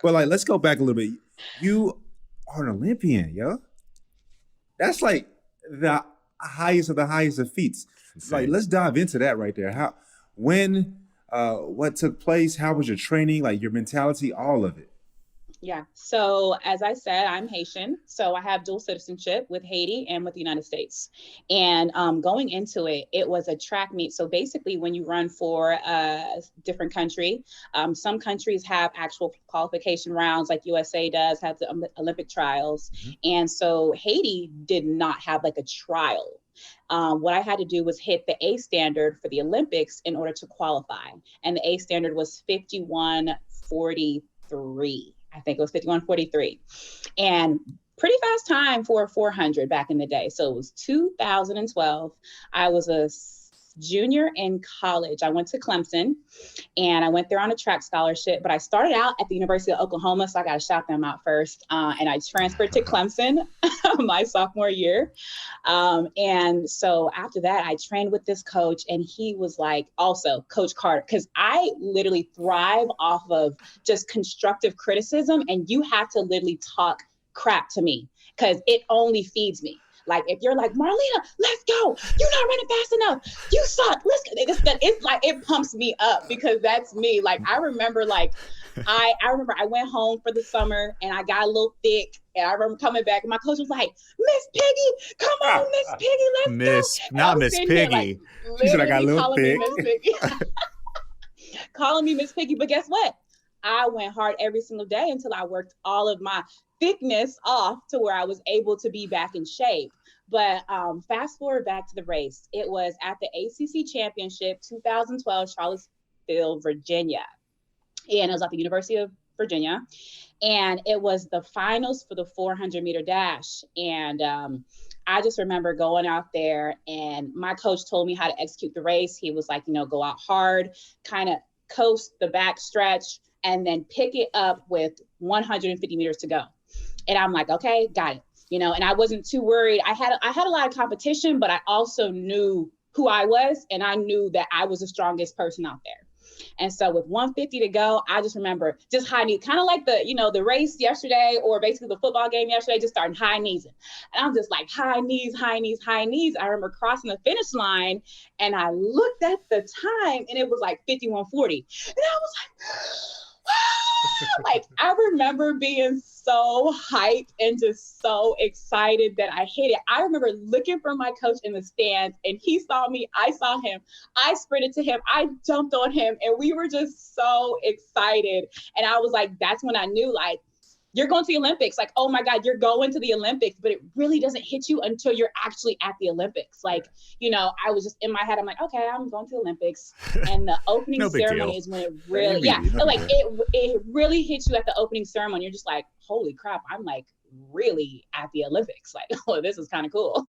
But like, let's go back a little bit. You are an Olympian, yo. That's like the highest of the highest of feats. Like, Insane. let's dive into that right there. How, when, what took place? How was your training? Like your mentality, all of it. Yeah. So as I said, I'm Haitian. So I have dual citizenship with Haiti and with the United States. And going into it, it was a track meet. So basically, when you run for a different country, some countries have actual qualification rounds, like USA does have the Olympic trials. Mm-hmm. And so Haiti did not have like a trial. What I had to do was hit the A standard for the Olympics in order to qualify. And the A standard was 51:43. I think it was 51:43. And pretty fast time for 400 back in the day. So it was 2012. I was a junior in college. I went to Clemson and I went there on a track scholarship, but I started out at the University of Oklahoma, so I got to shout them out first. And I transferred to Clemson my sophomore year. And so after that, I trained with this coach, and he was like, also Coach Carter, because I literally thrive off of just constructive criticism, and you have to literally talk crap to me because it only feeds me. Like, if you're like, Marlena, let's go. You're not running fast enough. You suck. Let's go. It's like, it pumps me up because that's me. Like, I remember I went home for the summer and I got a little thick. And I remember coming back and my coach was like, Miss Piggy, come on, Miss Piggy, let's go. Not Miss Piggy. She said I got a little thick. Calling me Miss Piggy. But guess what? I went hard every single day until I worked all of my thickness off to where I was able to be back in shape. But fast forward back to the race. It was at the ACC Championship 2012, Charlottesville, Virginia. And it was at the University of Virginia. And it was the finals for the 400-meter dash. And I just remember going out there, and my coach told me how to execute the race. He was like, go out hard, kind of coast the back stretch, and then pick it up with 150 meters to go. And I'm like, okay, got it. And I wasn't too worried. I had a lot of competition, but I also knew who I was, and I knew that I was the strongest person out there. And so with 150 to go, I just remember just high knees, kind of like the race yesterday, or basically the football game yesterday, just starting high knees. And I'm just like high knees, high knees, high knees. I remember crossing the finish line, and I looked at the time, and it was like 51:40. And I was like, like, I remember being so hyped and just so excited that I hit it. I remember looking for my coach in the stands, and he saw me. I saw him. I sprinted to him. I jumped on him, and we were just so excited. And I was like, that's when I knew, like, you're going to the Olympics. Like, oh my God, you're going to the Olympics, but it really doesn't hit you until you're actually at the Olympics. Like, I was just in my head, I'm like, okay, I'm going to the Olympics. And the opening No big ceremony deal. is when it really, it really hits you at the opening ceremony. You're just like, holy crap, I'm like really at the Olympics. Like, oh, this is kind of cool.